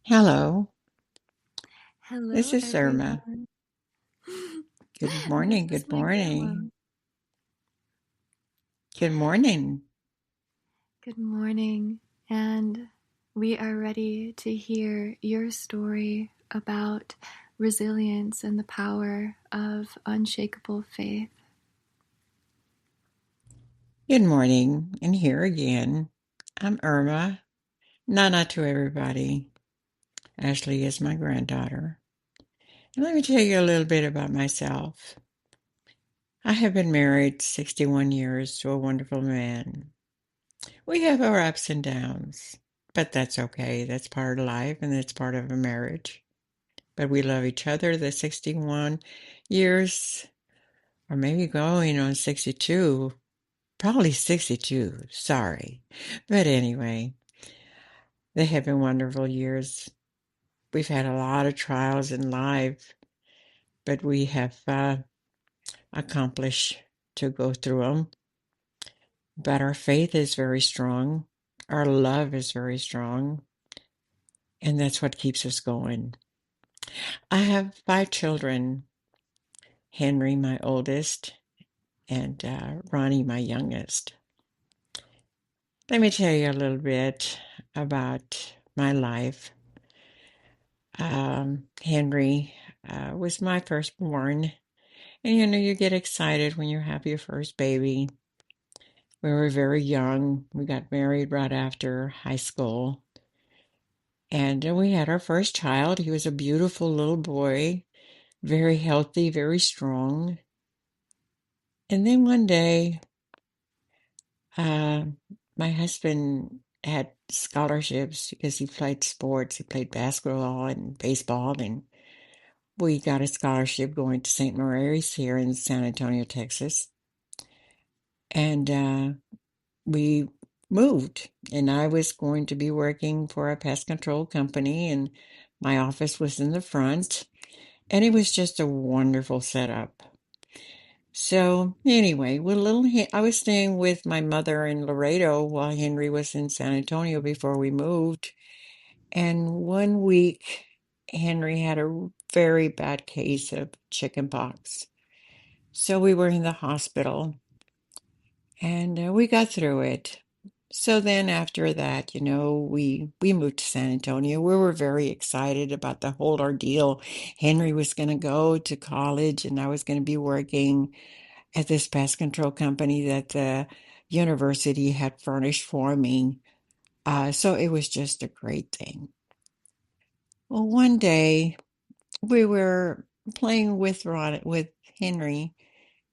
Hello, this Hello, is Irma. everyone. Good This morning, is good my grandma. morning, good morning. Good morning. And we are ready to hear your story about resilience and the power of unshakable faith. Good morning, and here again. I'm Irma, Nana to everybody. Ashley is my granddaughter. And let me tell you a little bit about myself. I have been married 61 years to a wonderful man. We have our ups and downs, but that's okay. That's part of life and that's part of a marriage. But we love each other the 61 years, or maybe going on 62. Probably 62, sorry. But anyway, they have been wonderful years. We've had a lot of trials in life, but we have accomplished to go through them. But our faith is very strong. Our love is very strong. And that's what keeps us going. I have 5 children: Henry, my oldest, and Ronnie, my youngest. Let me tell you a little bit about my life. Henry was my firstborn. And you get excited when you have your first baby. We were very young. We got married right after high school. And we had our first child. He was a beautiful little boy, very healthy, very strong. And then one day, uh, my husband had scholarships because he played sports. He played basketball and baseball, and we got a scholarship going to St. Mary's here in San Antonio, Texas. And we moved, and I was going to be working for a pest control company, and my office was in the front, and it was just a wonderful setup. So anyway, I was staying with my mother in Laredo while Henry was in San Antonio before we moved. And one week, Henry had a very bad case of chickenpox. So we were in the hospital, and we got through it. So then after that, we moved to San Antonio. We were very excited about the whole ordeal. Henry was going to go to college, and I was going to be working at this pest control company that the university had furnished for me. So it was just a great thing. Well, one day we were playing with Henry,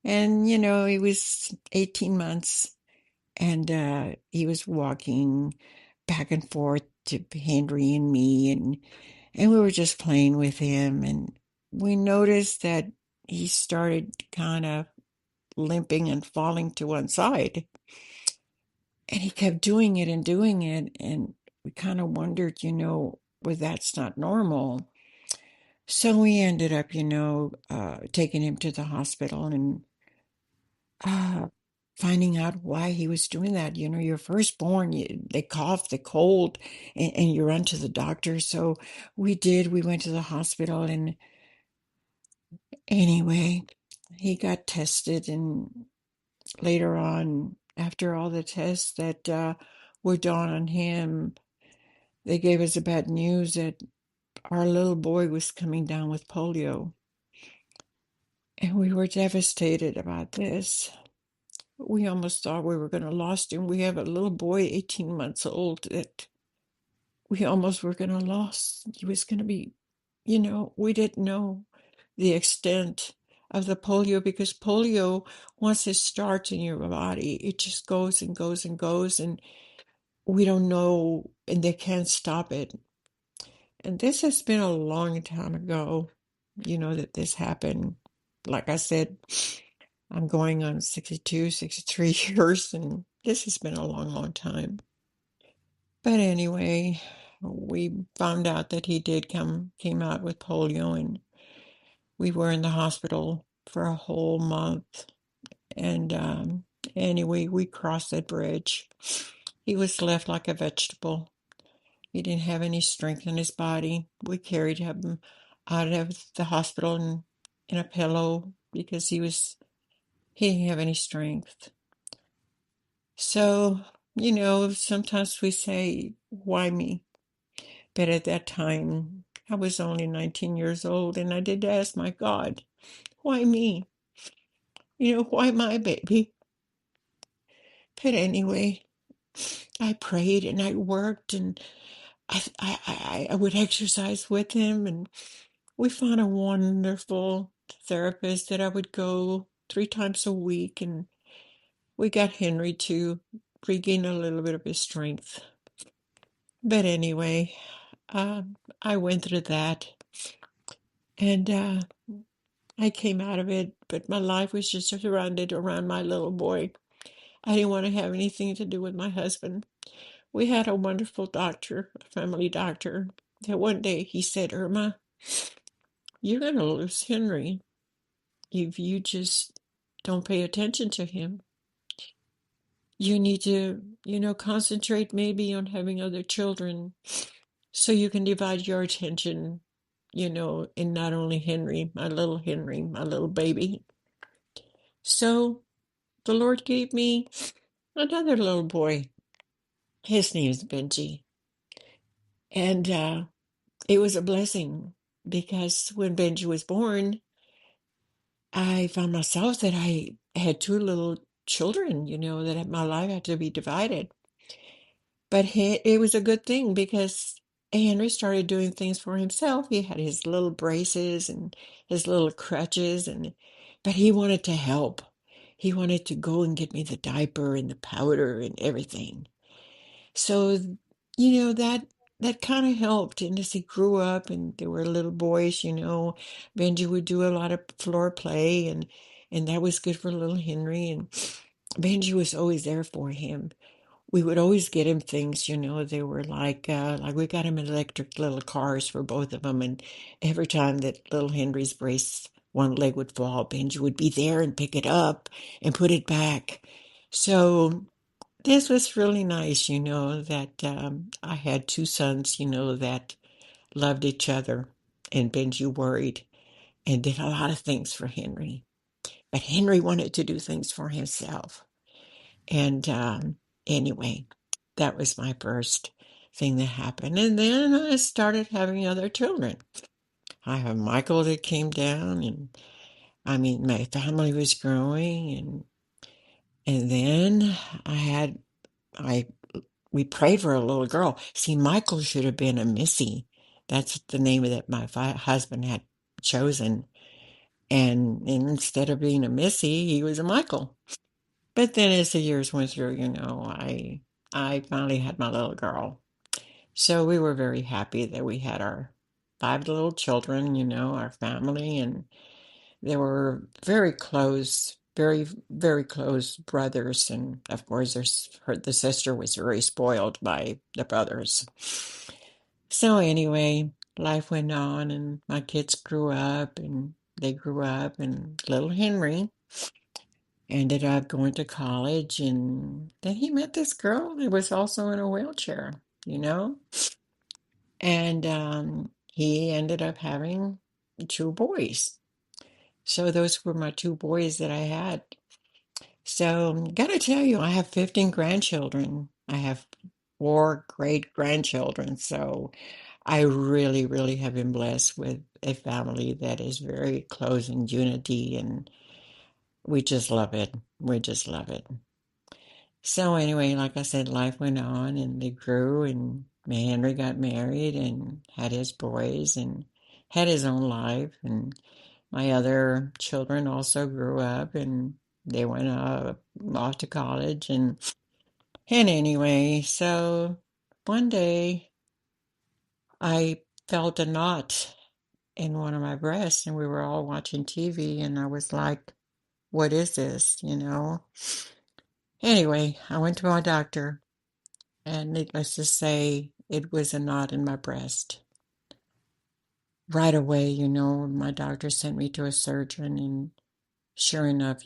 and he was 18 months, and he was walking back and forth to Henry and me, and we were just playing with him, and we noticed that he started kind of limping and falling to one side, and he kept doing it, and we kind of wondered, well, that's not normal. So we ended up, taking him to the hospital and uh, finding out why he was doing that. Your firstborn, they cough, they cold, and you run to the doctor. So we did. We went to the hospital, and anyway, he got tested. And later on, after all the tests that were done on him, they gave us the bad news that our little boy was coming down with polio. And we were devastated about this. We almost thought we were going to lost him. We have a little boy, 18 months old, that we almost were going to lost. He was going to be, we didn't know the extent of the polio, because polio, once it starts in your body, it just goes and goes and goes, and we don't know, and they can't stop it. And this has been a long time ago, that this happened. Like I said, I'm going on 62, 63 years, and this has been a long, long time. But anyway, we found out that he came out with polio, and we were in the hospital for a whole month. And anyway, we crossed that bridge. He was left like a vegetable. He didn't have any strength in his body. We carried him out of the hospital in a pillow because he didn't have any strength. So, sometimes we say, why me? But at that time, I was only 19 years old, and I did ask my God, why me? Why my baby? But anyway, I prayed and I worked, and I would exercise with him, and we found a wonderful therapist that I would go 3 times a week, and we got Henry to regain a little bit of his strength. But anyway, I went through that, and I came out of it, but my life was just surrounded around my little boy. I didn't want to have anything to do with my husband. We had a wonderful doctor, a family doctor, that one day he said, Irma, you're going to lose Henry if you just don't pay attention to him. You need to, concentrate maybe on having other children so you can divide your attention, in not only Henry, my little baby. So the Lord gave me another little boy. His name is Benji. And it was a blessing because when Benji was born, I found myself that I had two little children, that my life had to be divided. But it was a good thing because Henry started doing things for himself. He had his little braces and his little crutches, but he wanted to help. He wanted to go and get me the diaper and the powder and everything. So, that kind of helped. And as he grew up and there were little boys, Benji would do a lot of floor play, and that was good for little Henry. And Benji was always there for him. We would always get him things, they were like we got him electric little cars for both of them. And every time that little Henry's brace, one leg would fall, Benji would be there and pick it up and put it back. So this was really nice, that I had two sons, that loved each other. And Benji worried and did a lot of things for Henry. But Henry wanted to do things for himself. And anyway, that was my first thing that happened. And then I started having other children. I have Michael that came down, and I mean, my family was growing, and then I we prayed for a little girl. See, Michael should have been a Missy. That's the name that my husband had chosen. And instead of being a Missy, he was a Michael. But then as the years went through, I finally had my little girl. So we were very happy that we had our 5 little children, our family, and they were very close, very, very close brothers. And of course, the sister was very spoiled by the brothers. So anyway, life went on, and my kids grew up, and they grew up, and little Henry ended up going to college, and then he met this girl that was also in a wheelchair, and he ended up having 2 boys. So those were my 2 boys that I had. So gotta tell you, I have 15 grandchildren. I have 4 great grandchildren. So I really, really have been blessed with a family that is very close in unity, and we just love it. We just love it. So anyway, like I said, life went on and they grew, and Henry got married and had his boys and had his own life. And my other children also grew up and they went off to college. And anyway, so one day I felt a knot in one of my breasts, and we were all watching TV, and I was like, what is this? Anyway, I went to my doctor. And needless to say, it was a knot in my breast. Right away, my doctor sent me to a surgeon, and sure enough,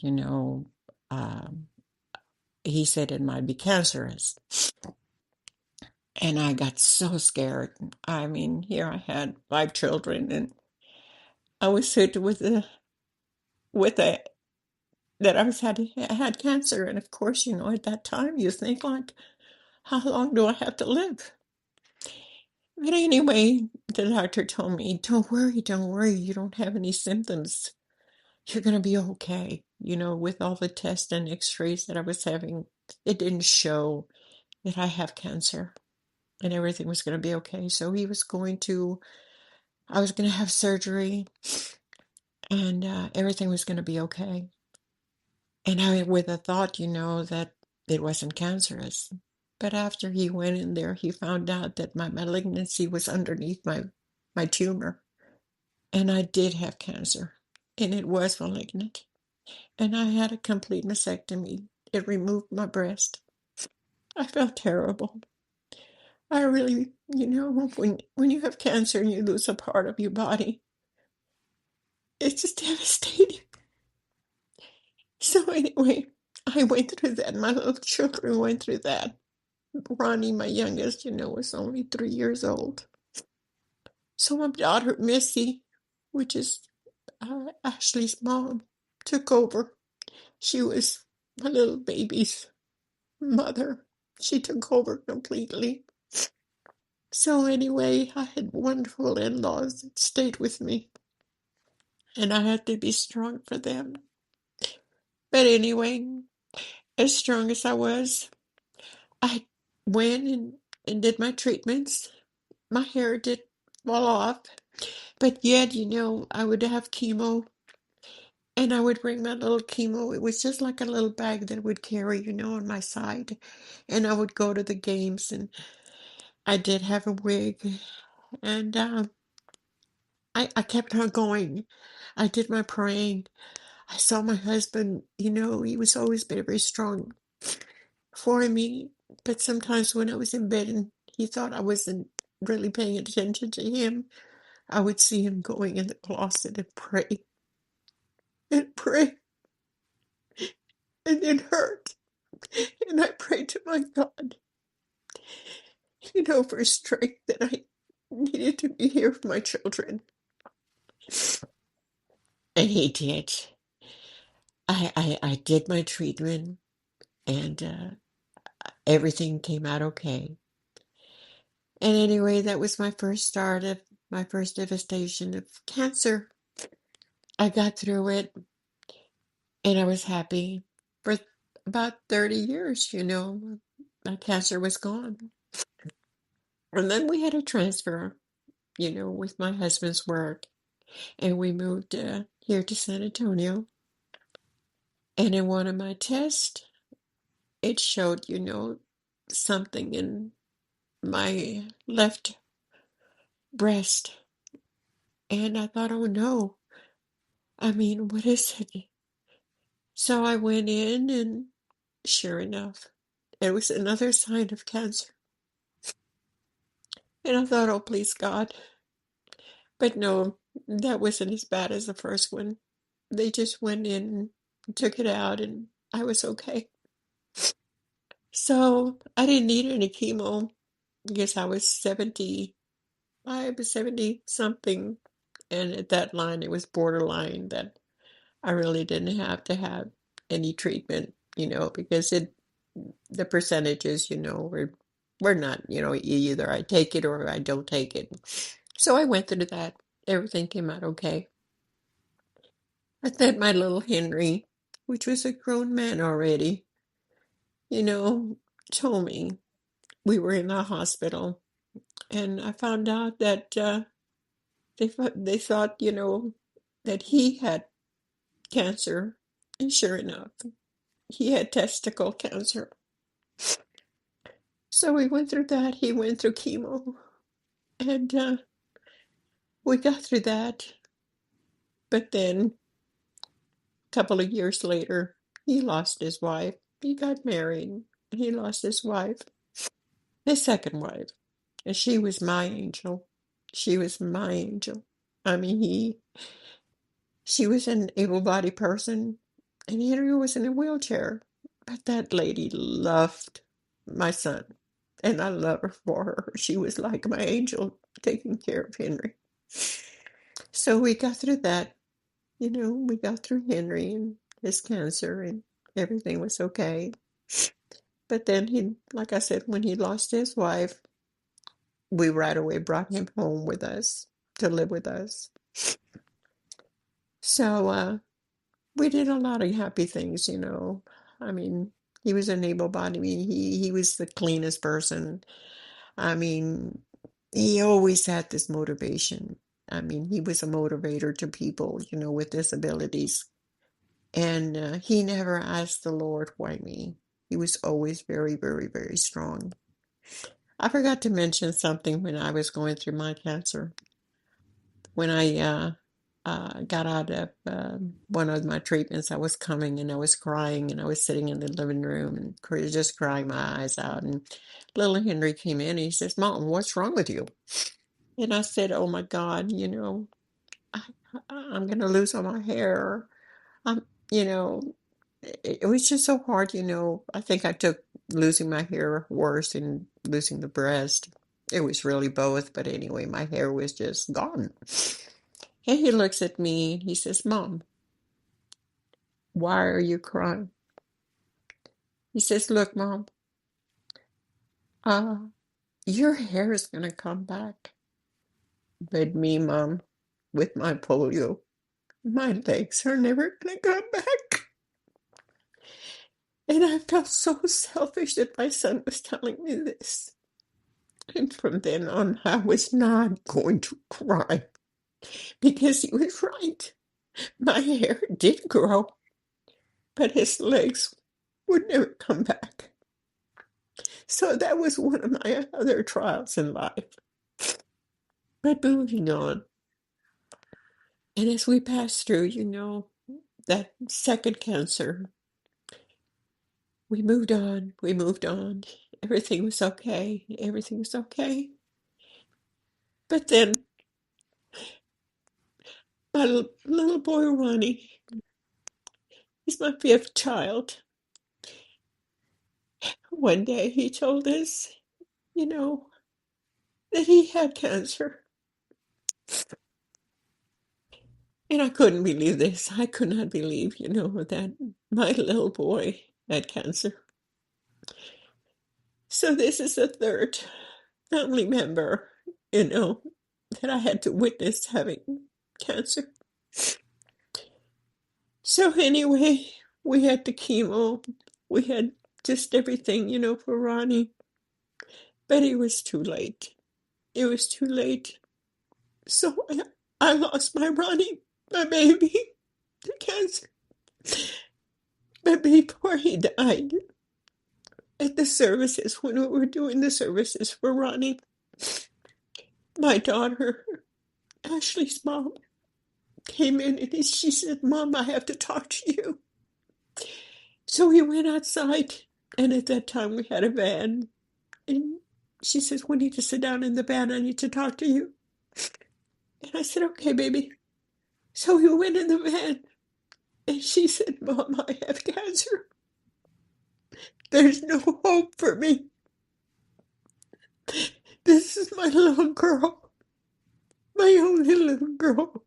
um, he said it might be cancerous. And I got so scared. I mean, here I had 5 children, and I was hit with a that I had cancer. And of course, at that time you think like, how long do I have to live? But anyway, the doctor told me, don't worry, you don't have any symptoms. You're gonna be okay. With all the tests and x-rays that I was having, it didn't show that I have cancer, and everything was gonna be okay. So I was gonna have surgery, and everything was gonna be okay. And I, with a thought, that it wasn't cancerous. But after he went in there, he found out that my malignancy was underneath my tumor. And I did have cancer. And it was malignant. And I had a complete mastectomy. It removed my breast. I felt terrible. I really, when you have cancer and you lose a part of your body, it's just devastating. So anyway, I went through that. My little children went through that. Ronnie, my youngest, was only 3 years old. So my daughter, Missy, which is Ashley's mom, took over. She was my little baby's mother. She took over completely. So anyway, I had wonderful in-laws that stayed with me, and I had to be strong for them. But anyway, as strong as I was, I went and did my treatments. My hair did fall off, but yet, I would have chemo, and I would bring my little chemo. It was just like a little bag that I would carry, on my side. And I would go to the games, and I did have a wig, and I kept on going. I did my praying. I saw my husband, he was always very, very strong for me. But sometimes when I was in bed and he thought I wasn't really paying attention to him, I would see him going in the closet and pray and pray, and it hurt. And I prayed to my God, for strength that I needed to be here for my children. And he did. I did my treatment, and everything came out okay. And anyway, that was my first start of my first devastation of cancer. I got through it, and I was happy for about 30 years, my cancer was gone. And then we had a transfer, with my husband's work, and we moved here to San Antonio. And in one of my tests, it showed, something in my left breast. And I thought, oh no, I mean, what is it? So I went in, and sure enough, it was another sign of cancer. And I thought, oh, please, God. But no, that wasn't as bad as the first one. They just went in and took it out, and I was okay. So I didn't need any chemo because I was 70. I was 70 something. And at that line, it was borderline that I really didn't have to have any treatment, because the percentages, were not, either I take it or I don't take it. So I went through that. Everything came out okay. But then my little Henry, which was a grown man already, you know, told me we were in the hospital, and I found out that they thought, that he had cancer, and sure enough, he had testicle cancer. So we went through that. He went through chemo, and we got through that. But then, a couple of years later, he lost his wife. He got married. He lost his wife, his second wife, and she was my angel. She was my angel. I mean, she was an able-bodied person, and Henry was in a wheelchair. But that lady loved my son. And I love her for her. She was like my angel taking care of Henry. So we got through that. We got through Henry and his cancer, and everything was okay. But then like I said, when he lost his wife, we right away brought him home with us to live with us. So we did a lot of happy things. I mean, he was an able body. I mean, he was the cleanest person. I mean, he always had this motivation. I mean, he was a motivator to people, with disabilities. And he never asked the Lord, why me? He was always very, very, very strong. I forgot to mention something when I was going through my cancer. When I got out of one of my treatments, I was coming and I was crying and I was sitting in the living room and just crying my eyes out. And little Henry came in and he says, Mom, what's wrong with you? And I said, oh my God, I, I'm going to lose all my hair. I'm, you know, it was just so hard. I think I took losing my hair worse than losing the breast. It was really both, but anyway, my hair was just gone. And he looks at me and he says, Mom, why are you crying? He says, look, Mom, uh, your hair is going to come back. But me, Mom, with my polio, my legs are never going to come back. And I felt so selfish that my son was telling me this. And from then on, I was not going to cry because he was right. My hair did grow, but his legs would never come back. So that was one of my other trials in life. But moving on, and as we passed through, that second cancer, we moved on, we moved on. Everything was okay, everything was okay. But then my little boy, Ronnie, he's my fifth child. One day he told us, you know, that he had cancer. And I couldn't believe this. I could not believe, that my little boy had cancer. So this is the third family member, that I had to witness having cancer. So anyway, we had the chemo. We had just everything, for Ronnie. But it was too late. It was too late. So I lost my Ronnie, my baby, to cancer. But before he died, at the services, when we were doing the services for Ronnie, my daughter, Ashley's mom, came in and she said, Mom, I have to talk to you. So we went outside, and at that time we had a van. And she says, we need to sit down in the van. I need to talk to you. And I said, okay, baby. So we went in the van, and she said, Mom, I have cancer. There's no hope for me. This is my little girl, my only little girl.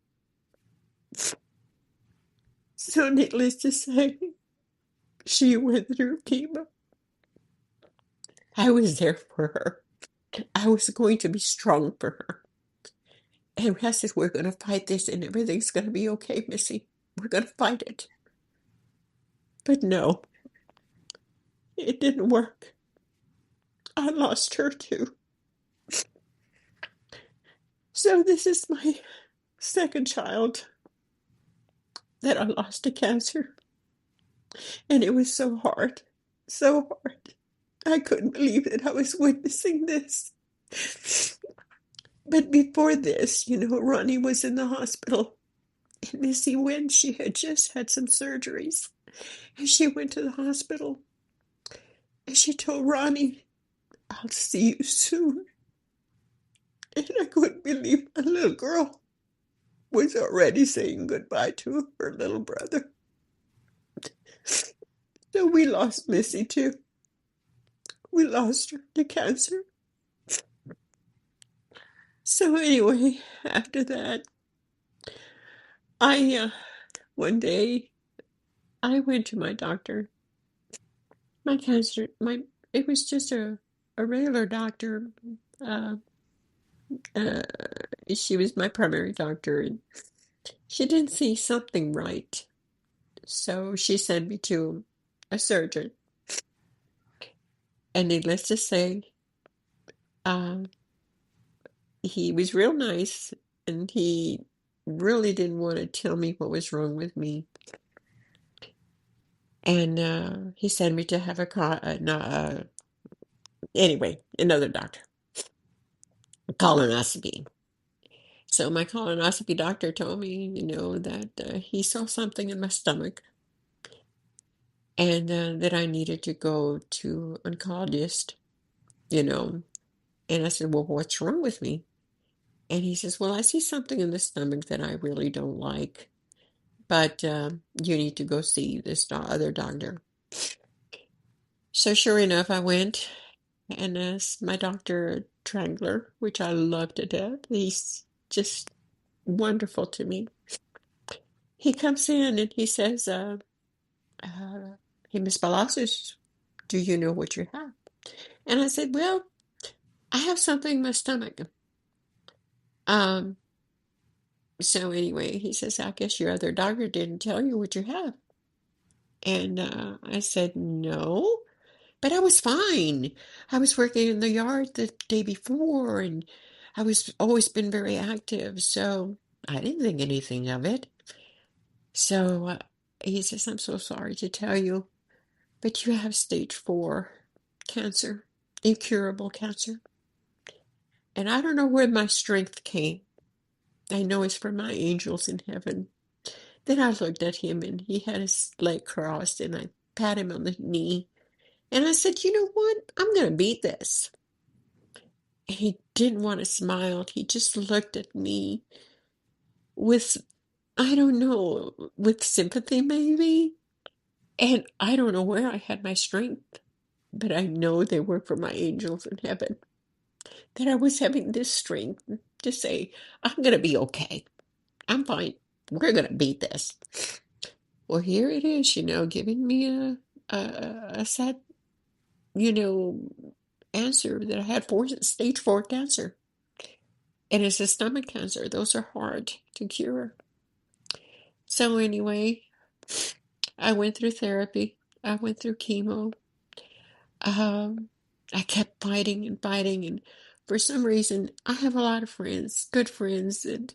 So needless to say, she went through chemo. I was there for her. I was going to be strong for her. And I said, we're going to fight this and everything's going to be okay, Missy. We're going to fight it. But no, it didn't work. I lost her too. So this is my second child that I lost to cancer. And it was so hard, so hard. I couldn't believe that I was witnessing this. But before this, Ronnie was in the hospital. And Missy went, she had just had some surgeries. And she went to the hospital. And she told Ronnie, I'll see you soon. And I couldn't believe my little girl was already saying goodbye to her little brother. So we lost Missy too. we lost her to cancer. So anyway, after that, I one day I went to my doctor. My cancer, my it was just a regular doctor. Uh, uh, she was my primary doctor, and she didn't see something right. So she sent me to a surgeon. And needless to say, um, he was real nice, and he really didn't want to tell me what was wrong with me. And he sent me to have anyway, another doctor, a colonoscopy. So my colonoscopy doctor told me, that he saw something in my stomach, and that I needed to go to oncologist, you know. And I said, well, what's wrong with me? And he says, well, I see something in the stomach that I really don't like, but you need to go see this other doctor. So sure enough, I went and asked my doctor Trangler, which I love to death. He's just wonderful to me. He comes in and he says, hey, Miss Palacios, do you know what you have? And I said, well, I have something in my stomach. Um, so anyway, he says, I guess your other doctor didn't tell you what you have. And I said, no, but I was fine. I was working in the yard the day before, and I was always been very active, so I didn't think anything of it. So he says, I'm so sorry to tell you, but you have stage 4 cancer, incurable cancer. And I don't know where my strength came. I know it's from my angels in heaven. Then I looked at him and he had his leg crossed, and I pat him on the knee. And I said, you know what? I'm going to beat this. And he didn't want to smile. He just looked at me with, I don't know, with sympathy maybe. And I don't know where I had my strength, but I know they were from my angels in heaven, that I was having this strength to say, I'm going to be okay. I'm fine. We're going to beat this. Well, here it is, giving me a sad, you know, answer that I had stage 4 cancer. And it's a stomach cancer. Those are hard to cure. So anyway, I went through therapy. I went through chemo. Um, I kept fighting and fighting. And for some reason, I have a lot of friends, good friends, that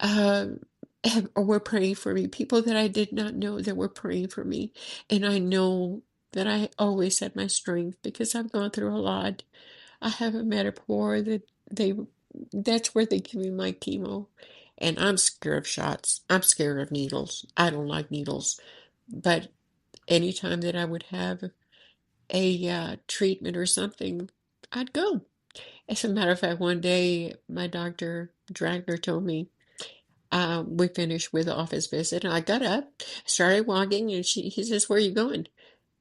um, were praying for me. People that I did not know that were praying for me. And I know that I always had my strength because I've gone through a lot. I have a metaphor that they that's where they give me my chemo. And I'm scared of shots. I'm scared of needles. I don't like needles. But anytime that I would have a treatment or something, I'd go. As a matter of fact, one day my doctor Dragner told me we finished with the office visit, and I got up, started walking, and he says, "Where are you going?"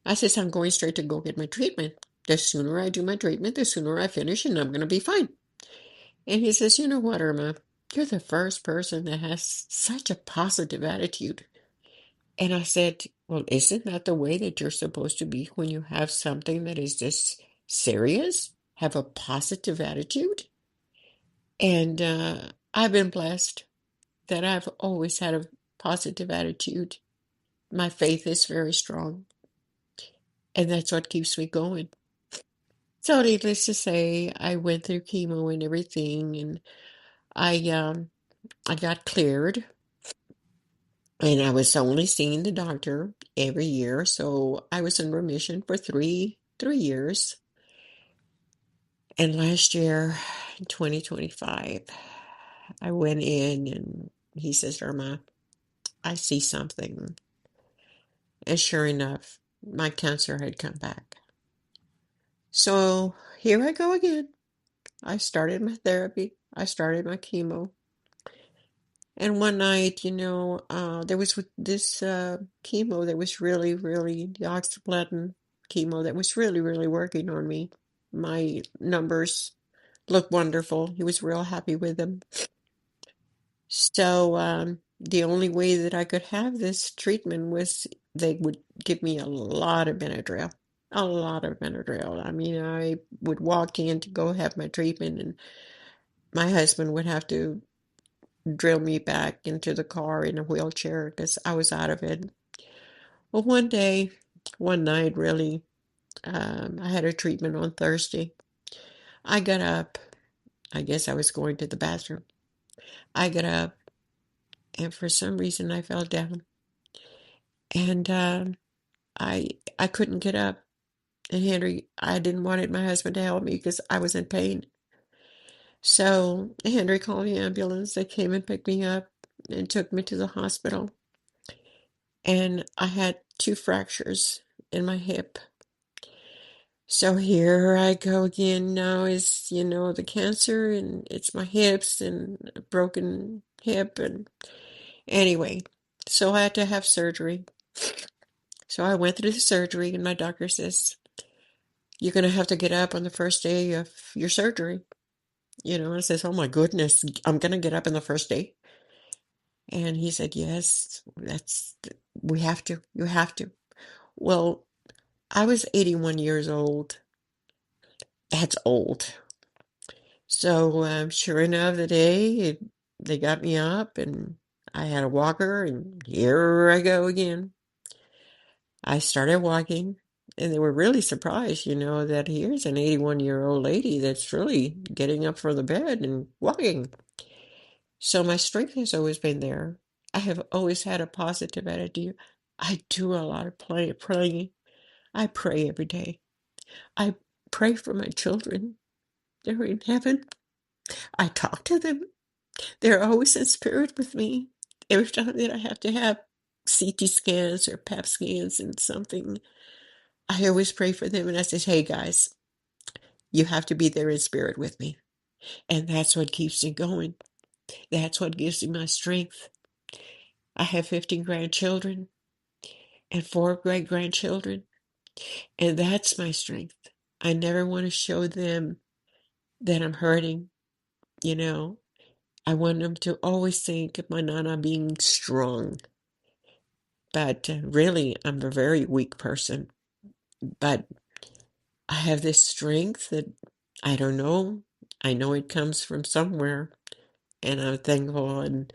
I says, "I'm going straight to go get my treatment. The sooner I do my treatment, the sooner I finish, and I'm going to be fine." And he says, "You know what, Irma? You're the first person that has such a positive attitude." And I said, "Well, isn't that the way that you're supposed to be when you have something that is this serious? Have a positive attitude?" And I've been blessed that I've always had a positive attitude. My faith is very strong, and that's what keeps me going. So, needless to say, I went through chemo and everything, and I got cleared. And I was only seeing the doctor every year, so I was in remission for three years. And last year, in 2025, I went in and he says, Irma, I see something. And sure enough, my cancer had come back. So here I go again. I started my therapy. I started my chemo. And one night, there was this chemo that was really, really the oxyplatin. chemo that was really, really working on me. My numbers looked wonderful. He was real happy with them. So the only way that I could have this treatment was they would give me a lot of Benadryl. A lot of Benadryl. I mean, I would walk in to go have my treatment, and my husband would have to drill me back into the car in a wheelchair because I was out of it. Well, one night, really, I had a treatment on Thursday. I got up. I guess I was going to the bathroom. I got up, and for some reason, I fell down, and I I couldn't get up. And Henry, I didn't want my husband to help me because I was in pain. So Henry called the ambulance. They came and picked me up and took me to the hospital. And I had two fractures in my hip. So here I go again. Now is, the cancer, and it's my hips and a broken hip. And anyway, so I had to have surgery. So I went through the surgery, and my doctor says, "You're going to have to get up on the first day of your surgery." I says, "Oh my goodness, I'm going to get up on the first day." And he said, "Yes, we have to. You have to." Well, I was 81 years old. That's old. So, sure enough, they got me up, and I had a walker, and here I go again. I started walking, and they were really surprised, that here's an 81-year-old lady that's really getting up from the bed and walking. So my strength has always been there. I have always had a positive attitude. I do a lot of praying. I pray every day. I pray for my children. They're in heaven. I talk to them. They're always in spirit with me. Every time that I have to have CT scans or PAP scans and something, I always pray for them, and I say, "Hey guys, you have to be there in spirit with me." And that's what keeps me going. That's what gives me my strength. I have 15 grandchildren and 4 great-grandchildren, and that's my strength. I never want to show them that I'm hurting, you know. I want them to always think of my Nana being strong. But really, I'm a very weak person. But I have this strength that I don't know. I know it comes from somewhere, and I'm thankful. And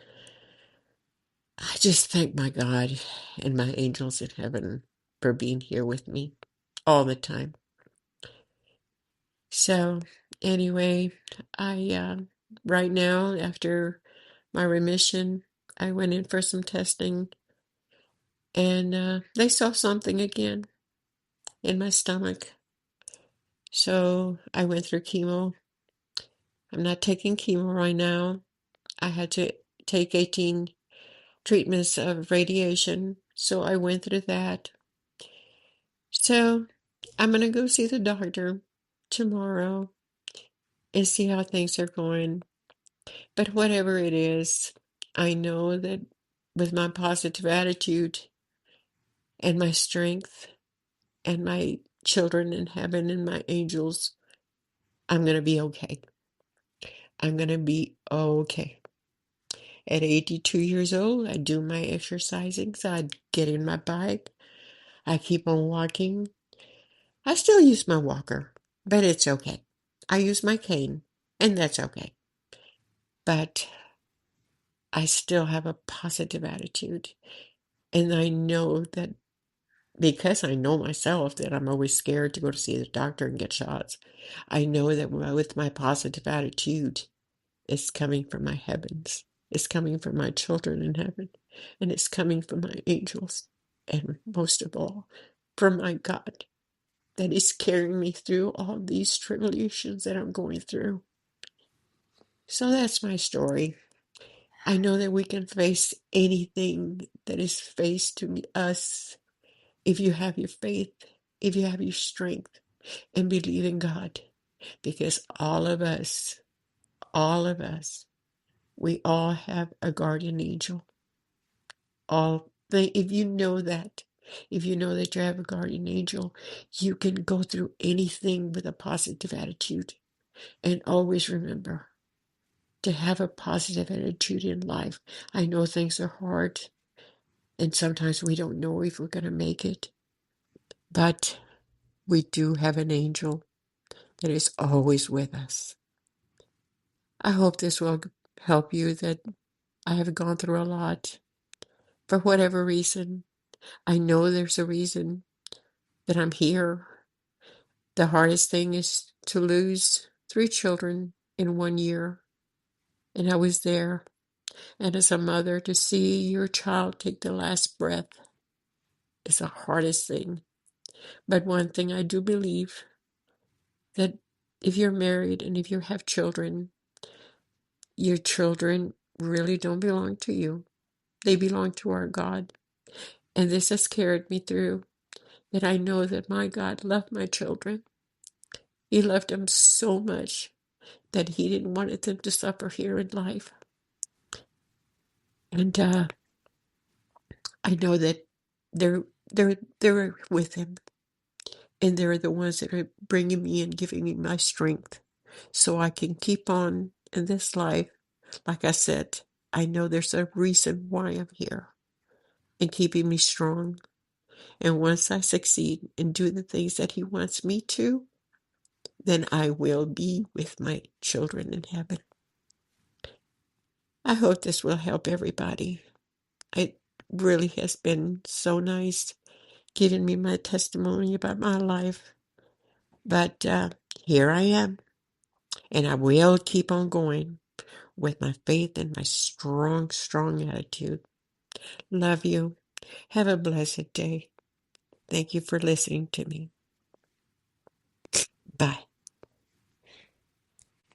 I just thank my God and my angels in heaven for being here with me all the time. So, anyway, right now, after my remission, I went in for some testing, and they saw something again in my stomach. So I went through chemo. I'm not taking chemo right now. I had to take 18 treatments of radiation, so I went through that. So I'm going to go see the doctor tomorrow and see how things are going. But whatever it is, I know that with my positive attitude and my strength and my children in heaven and my angels, I'm going to be okay. I'm going to be okay. At 82 years old, I do my exercising, so I get in my bike. I keep on walking. I still use my walker, but it's okay. I use my cane, and that's okay. But I still have a positive attitude. And I know that because I know myself that I'm always scared to go to see the doctor and get shots, I know that with my positive attitude, it's coming from my heavens. It's coming from my children in heaven. And it's coming from my angels. And most of all, from my God that is carrying me through all these tribulations that I'm going through. So that's my story. I know that we can face anything that is faced to us if you have your faith, if you have your strength, and believe in God. Because all of us, we all have a guardian angel. If you know that, if you know that you have a guardian angel, you can go through anything with a positive attitude. And always remember to have a positive attitude in life. I know things are hard, and sometimes we don't know if we're going to make it, but we do have an angel that is always with us. I hope this will help you, that I have gone through a lot for whatever reason. I know there's a reason that I'm here. The hardest thing is to lose 3 children in 1 year. And I was there. And as a mother, to see your child take the last breath is the hardest thing. But one thing I do believe, that if you're married and if you have children, your children really don't belong to you. They belong to our God. And this has carried me through, that I know that my God loved my children. He loved them so much that he didn't want them to suffer here in life. And I know that they're they're with him, and they're the ones that are bringing me and giving me my strength, so I can keep on in this life. Like I said, I know there's a reason why I'm here, and keeping me strong. And once I succeed and do the things that he wants me to, then I will be with my children in heaven. I hope this will help everybody. It really has been so nice giving me my testimony about my life. But here I am, and I will keep on going with my faith and my strong, strong attitude. Love you. Have a blessed day. Thank you for listening to me. Bye.